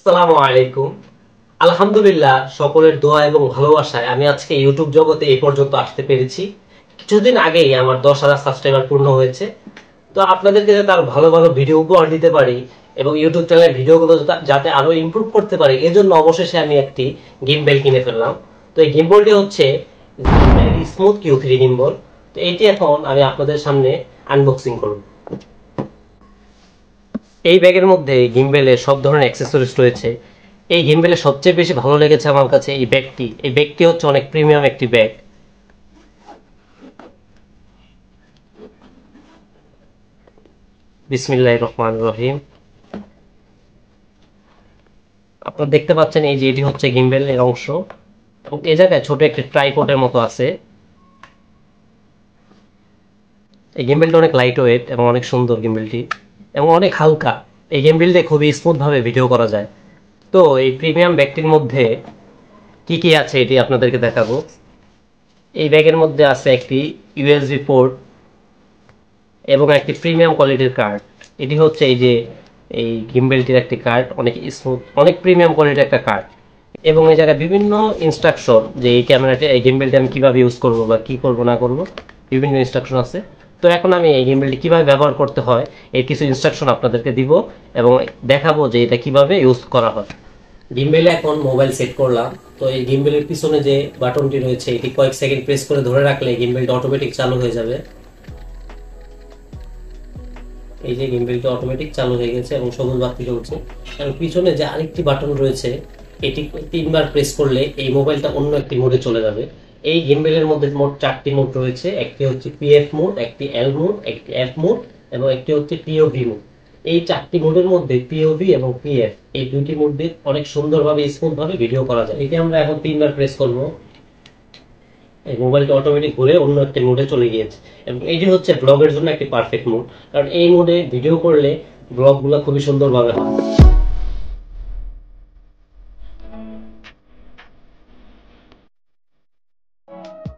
আসসালামু আলাইকুম। আলহামদুলিল্লাহ, সকলের দোয়া এবং ভালোবাসায় আমি আজকে ইউটিউব জগতে এই পর্যন্ত আসতে পেরেছি। কিছুদিন আগেই আমার 10,000 সাবস্ক্রাইবার পূর্ণ হয়েছে। তো আপনাদেরকে যাতে আরো ভালো ভালো ভিডিও উপহার দিতে পারি এবং ইউটিউব চ্যানেলের ভিডিওগুলো যাতে আরো ইমপ্রুভ করতে পারি, এজন্য অবশেষে আমি একটি গিম্বেল কিনে ফেললাম। তো এই গিম্বলটি হচ্ছে স্মুথ Q3 গিম্বল। তো এটি এখন আমি আপনাদের সামনে আনবক্সিং করব। এই ব্যাগের মধ্যে গিম্বেলের সব ধরনের অ্যাক্সেসরিজ রয়েছে। এই গিম্বেলের সবচেয়ে বেশি ভালো লেগেছে আমার কাছে এই ব্যাগটি হচ্ছে অনেক প্রিমিয়াম একটি ব্যাগ। বিসমিল্লাহির রহমানির রহিম। আপনারা দেখতে পাচ্ছেন এই যে এটি হচ্ছে গিম্বেলের অংশ এবং এই জায়গায় ছোট একটি ট্রাইপডের মতো আছে। এই গিম্বেলটা অনেক লাইট ওয়েট এবং অনেক সুন্দর গিম্বেলটি এবং অনেক হালকা। এই গিম্বেল দিয়ে খুবই স্মুথভাবে ভিডিও করা যায়। তো এই প্রিমিয়াম ব্যাগটির মধ্যে কি কি আছে এটি আপনাদেরকে দেখাবো। এই ব্যাগের মধ্যে আছে একটি ইউএসবি পোর্ট এবং একটি প্রিমিয়াম কোয়ালিটির কার্ড। এটি হচ্ছে এই গিম্বেলটির একটি কার্ড, অনেক স্মুথ, অনেক প্রিমিয়াম কোয়ালিটির একটা কার্ড। এবং এই জায়গায় বিভিন্ন ইনস্ট্রাকশন, যে এই ক্যামেরাটি, এই গিম্বেলটি আমি কীভাবে ইউজ করব বা কী করব না করব, বিভিন্ন ইনস্ট্রাকশন আছে। তো এখন আমি এই গিম্বেলটি কীভাবে ব্যবহার করতে হয় এর কিছু ইনস্ট্রাকশন আপনাদেরকে দিব এবং দেখাবো যে এটা কিভাবে ইউজ করা হয়। গিম্বেলে এখন মোবাইল সেট করলাম। তো এই গিম্বেলের পিছনে যে বাটনটি রয়েছে এটি কয়েক সেকেন্ড প্রেস করে ধরে রাখলে গিম্বেলটা অটোমেটিক চালু হয়ে যাবে। এই যে গিম্বেলটা অটোমেটিক চালু হয়ে গেছে এবং সবুজ বাতি জ্বলছে। এবং পিছনে যে আরেকটি বাটন রয়েছে এটি 3বার প্রেস করলে এই মোবাইলটা অন্য একটি মোডে চলে যাবে। এই গিম্বেলের মধ্যে মোট 4টি মোড রয়েছে। একটি হচ্ছে পিএফ মোড, একটি এল মোড, একটি এফ মোড এবং একটি হচ্ছে পিওভি মোড। এই 4টি মোডের মধ্যে পিওভি এবং পিএফ এই দুইটি মোড দিয়ে অনেক সুন্দরভাবে স্মুথভাবে ভিডিও করা যায়। এটি আমরা এখন 3বার প্রেস করব। এই মোবাইলটা অটোমেটিক ঘুরে অন্য একটা মোডে চলে গিয়েছে এবং এটি হচ্ছে ব্লগের জন্য একটি পারফেক্ট মোড, কারণ এই মোডে ভিডিও করলে ব্লগগুলো খুবই সুন্দরভাবে হয়।